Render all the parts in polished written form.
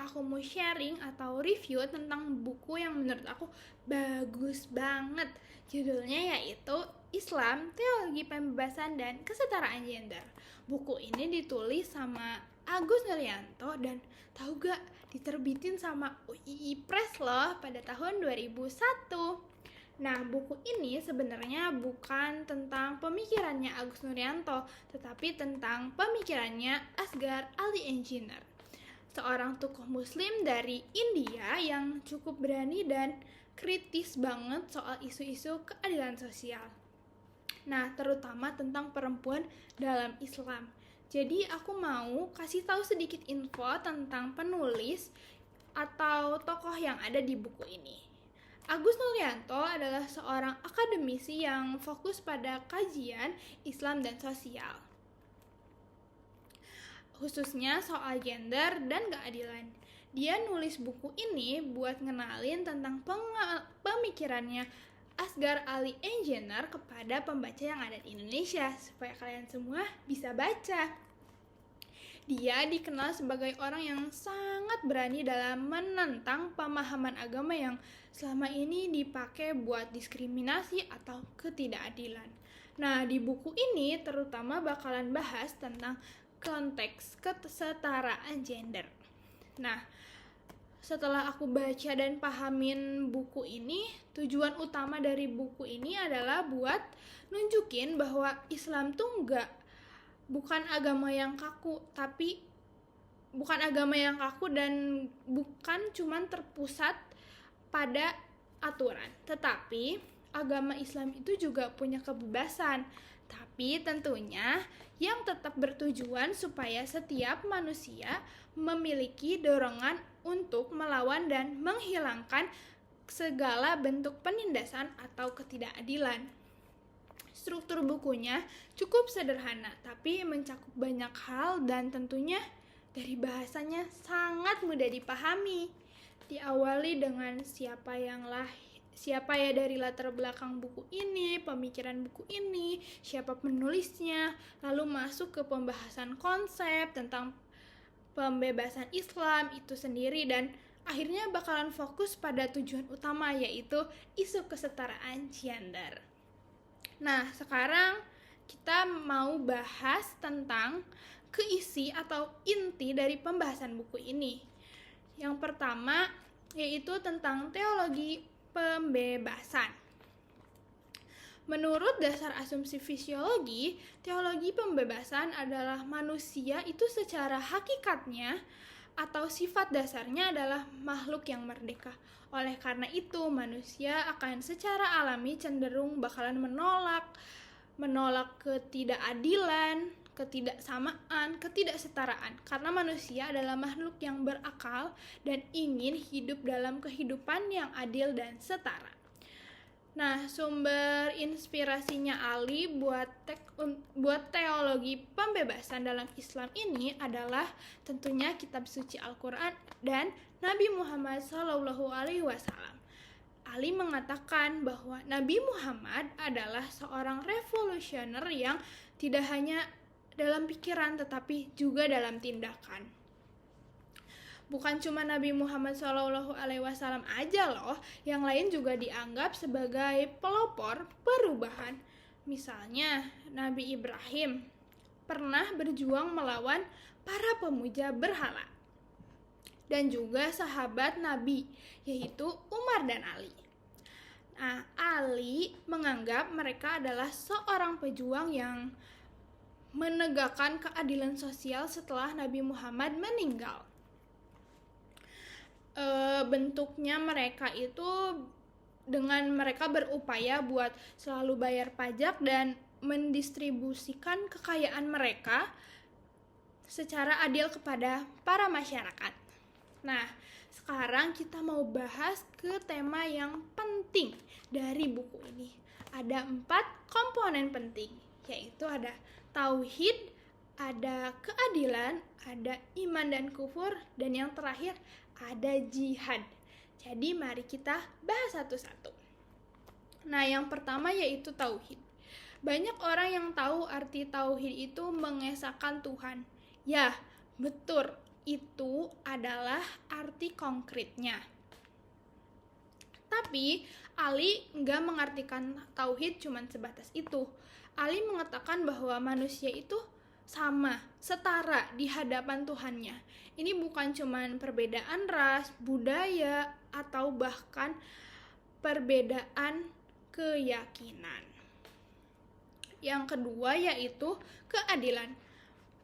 aku mau sharing atau review tentang buku yang menurut aku bagus banget. Judulnya yaitu Islam, Teologi Pembebasan dan Kesetaraan Gender. Buku ini ditulis sama Agus Nuryanto dan tahu gak, diterbitin sama UII Press loh pada tahun 2001. Nah, buku ini sebenarnya bukan tentang pemikirannya Agus Nuryanto, tetapi tentang pemikirannya Asghar Ali Engineer, seorang tokoh muslim dari India yang cukup berani dan kritis banget soal isu-isu keadilan sosial. Nah, terutama tentang perempuan dalam Islam. Jadi aku mau kasih tahu sedikit info tentang penulis atau tokoh yang ada di buku ini. Agus Nuryanto adalah seorang akademisi yang fokus pada kajian Islam dan sosial, khususnya soal gender dan keadilan. Dia nulis buku ini buat ngenalin tentang pemikirannya Asghar Ali Engineer kepada pembaca yang ada di Indonesia, supaya kalian semua bisa baca. Dia dikenal sebagai orang yang sangat berani dalam menentang pemahaman agama yang selama ini dipakai buat diskriminasi atau ketidakadilan. Nah, di buku ini terutama bakalan bahas tentang konteks kesetaraan gender. Nah, setelah aku baca dan pahamin buku ini, tujuan utama dari buku ini adalah buat nunjukin bahwa Islam tuh bukan agama yang kaku, dan bukan cuman terpusat pada aturan, tetapi agama Islam itu juga punya kebebasan, tapi tentunya yang tetap bertujuan supaya setiap manusia memiliki dorongan untuk melawan dan menghilangkan segala bentuk penindasan atau ketidakadilan. Struktur bukunya cukup sederhana, tapi mencakup banyak hal dan tentunya dari bahasanya sangat mudah dipahami. Diawali dengan siapa ya dari latar belakang buku ini, pemikiran buku ini, siapa penulisnya, lalu masuk ke pembahasan konsep tentang pembebasan Islam itu sendiri, dan akhirnya bakalan fokus pada tujuan utama, yaitu isu kesetaraan gender. Nah, sekarang kita mau bahas tentang keisi atau inti dari pembahasan buku ini. Yang pertama yaitu tentang teologi pembebasan. Menurut dasar asumsi fisiologi, teologi pembebasan adalah manusia itu secara hakikatnya atau sifat dasarnya adalah makhluk yang merdeka. Oleh karena itu, manusia akan secara alami cenderung bakalan menolak ketidakadilan, ketidaksamaan, ketidaksetaraan, karena manusia adalah makhluk yang berakal dan ingin hidup dalam kehidupan yang adil dan setara. Nah, sumber inspirasinya Ali buat teologi pembebasan dalam Islam ini adalah tentunya kitab suci Al-Quran dan Nabi Muhammad SAW. Ali mengatakan bahwa Nabi Muhammad adalah seorang revolusioner yang tidak hanya dalam pikiran tetapi juga dalam tindakan. Bukan cuma Nabi Muhammad SAW aja loh, yang lain juga dianggap sebagai pelopor perubahan. Misalnya Nabi Ibrahim pernah berjuang melawan para pemuja berhala. Dan juga sahabat Nabi, yaitu Umar dan Ali. Nah, Ali menganggap mereka adalah seorang pejuang yang menegakkan keadilan sosial setelah Nabi Muhammad meninggal. Bentuknya mereka itu dengan mereka berupaya buat selalu bayar pajak dan mendistribusikan kekayaan mereka secara adil kepada para masyarakat. Nah, sekarang kita mau bahas ke tema yang penting dari buku ini. Ada 4 komponen penting, yaitu ada tauhid, ada keadilan, ada iman dan kufur, dan yang terakhir ada jihad. Jadi mari kita bahas satu-satu. Nah, yang pertama yaitu tauhid. Banyak orang yang tahu arti tauhid itu mengesahkan Tuhan. Ya, betul. itu adalah arti konkretnya. Tapi Ali nggak mengartikan tauhid cuma sebatas itu. Ali mengatakan bahwa manusia itu sama, setara di hadapan Tuhannya. Ini bukan cuma perbedaan ras, budaya, atau bahkan perbedaan keyakinan. Yang kedua yaitu keadilan.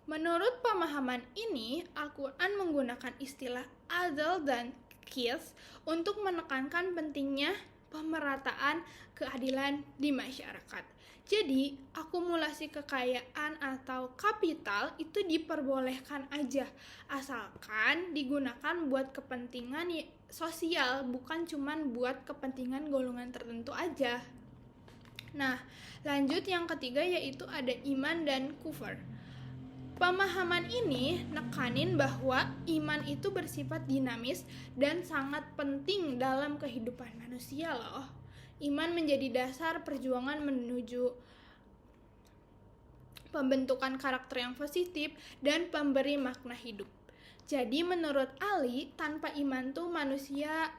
Menurut pemahaman ini, Al-Quran menggunakan istilah adl dan qis untuk menekankan pentingnya pemerataan keadilan di masyarakat. Jadi, akumulasi kekayaan atau kapital itu diperbolehkan aja, asalkan digunakan buat kepentingan sosial, bukan cuman buat kepentingan golongan tertentu aja. Nah, lanjut yang ketiga yaitu ada iman dan kufur. Pemahaman ini nekanin bahwa iman itu bersifat dinamis dan sangat penting dalam kehidupan manusia loh. Iman menjadi dasar perjuangan menuju pembentukan karakter yang positif dan pemberi makna hidup. Jadi menurut Ali, tanpa iman tuh manusia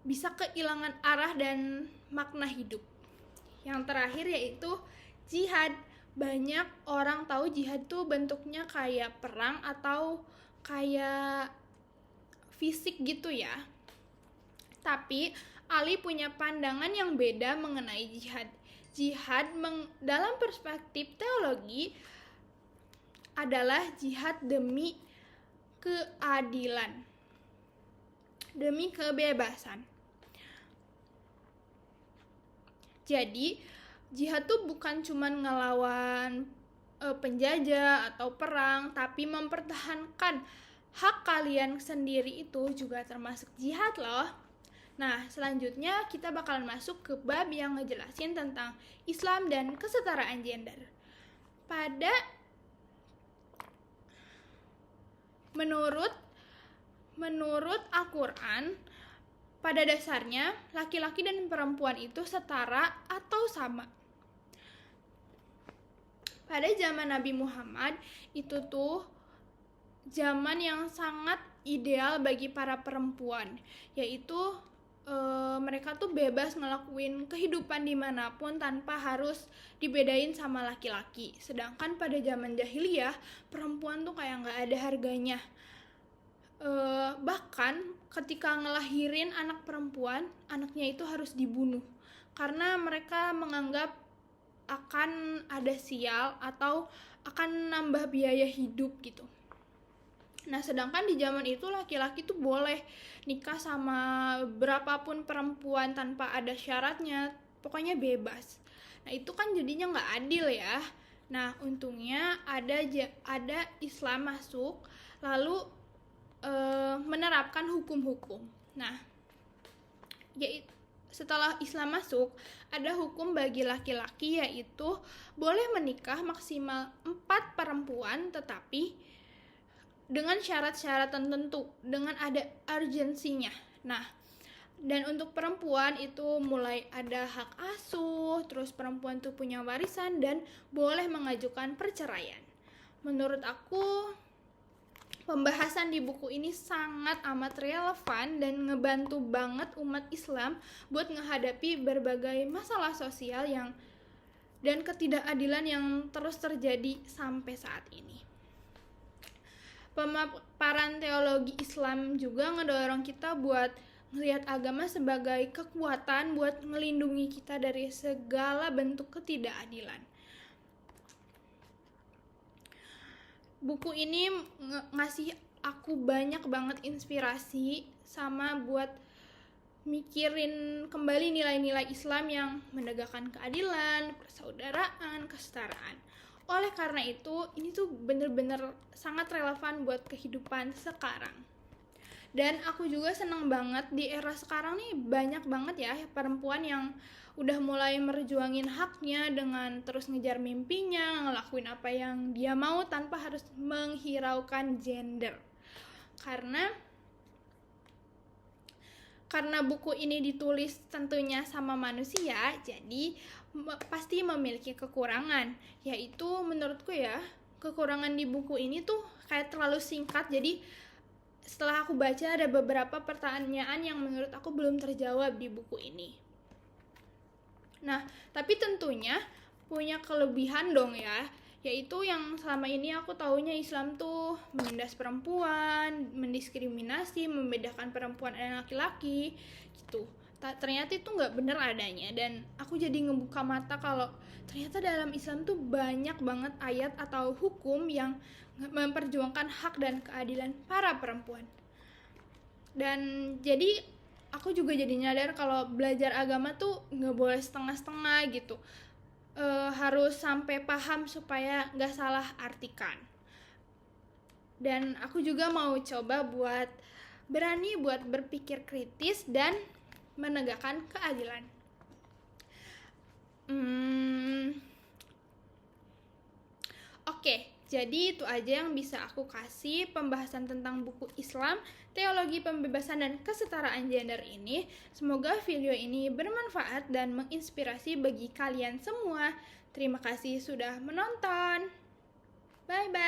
bisa kehilangan arah dan makna hidup. Yang terakhir yaitu jihad. Banyak orang tahu jihad tuh bentuknya kayak perang atau kayak fisik gitu ya. Tapi Ali punya pandangan yang beda mengenai jihad. Jihad dalam perspektif teologi adalah jihad demi keadilan, demi kebebasan. Jadi jihad tuh bukan cuma ngelawan penjajah atau perang, tapi mempertahankan hak kalian sendiri itu juga termasuk jihad loh. Nah, selanjutnya kita bakalan masuk ke bab yang ngejelasin tentang Islam dan kesetaraan gender. Menurut Al-Quran, pada dasarnya laki-laki dan perempuan itu setara atau sama. Pada zaman Nabi Muhammad itu tuh zaman yang sangat ideal bagi para perempuan, yaitu mereka tuh bebas ngelakuin kehidupan dimanapun tanpa harus dibedain sama laki-laki. Sedangkan pada zaman jahiliyah perempuan tuh kayak nggak ada harganya. Bahkan ketika ngelahirin anak perempuan, anaknya itu harus dibunuh karena mereka menganggap akan ada sial atau akan nambah biaya hidup gitu. Nah, sedangkan di zaman itu laki-laki tuh boleh nikah sama berapapun perempuan tanpa ada syaratnya, pokoknya bebas. Nah, itu kan jadinya nggak adil ya. Nah, untungnya ada Islam masuk lalu menerapkan hukum-hukum. Nah, setelah Islam masuk, ada hukum bagi laki-laki yaitu boleh menikah maksimal 4 perempuan tetapi dengan syarat-syarat tertentu, dengan ada urgensinya. Nah, dan untuk perempuan itu mulai ada hak asuh, terus perempuan tuh punya warisan dan boleh mengajukan perceraian. Menurut aku, pembahasan di buku ini sangat amat relevan dan ngebantu banget umat Islam buat menghadapi berbagai masalah sosial dan ketidakadilan yang terus terjadi sampai saat ini. Pemaparan teologi Islam juga ngedorong kita buat ngelihat agama sebagai kekuatan buat ngelindungi kita dari segala bentuk ketidakadilan. Buku ini ngasih aku banyak banget inspirasi sama buat mikirin kembali nilai-nilai Islam yang menegakkan keadilan, persaudaraan, kesetaraan. Oleh karena itu, ini tuh bener-bener sangat relevan buat kehidupan sekarang. Dan aku juga seneng banget di era sekarang nih banyak banget ya perempuan yang udah mulai merjuangin haknya dengan terus ngejar mimpinya, ngelakuin apa yang dia mau tanpa harus menghiraukan gender. Karena buku ini ditulis tentunya sama manusia, jadi pasti memiliki kekurangan. Yaitu menurutku ya, kekurangan di buku ini tuh kayak terlalu singkat, jadi setelah aku baca ada beberapa pertanyaan yang menurut aku belum terjawab di buku ini. Nah, tapi tentunya punya kelebihan dong ya, yaitu yang selama ini aku taunya Islam tuh menindas perempuan, mendiskriminasi, membedakan perempuan dan laki-laki gitu. Ternyata itu nggak bener adanya, dan aku jadi ngebuka mata kalau ternyata dalam Islam tuh banyak banget ayat atau hukum yang memperjuangkan hak dan keadilan para perempuan. Dan jadi aku juga jadi nyadar kalau belajar agama tuh nggak boleh setengah-setengah gitu. Harus sampai paham supaya nggak salah artikan. Dan aku juga mau coba buat berani buat berpikir kritis dan menegakkan keadilan. Oke, jadi itu aja yang bisa aku kasih pembahasan tentang buku Islam, Teologi Pembebasan dan Kesetaraan Gender ini. Semoga video ini bermanfaat dan menginspirasi bagi kalian semua. Terima kasih sudah menonton. Bye-bye.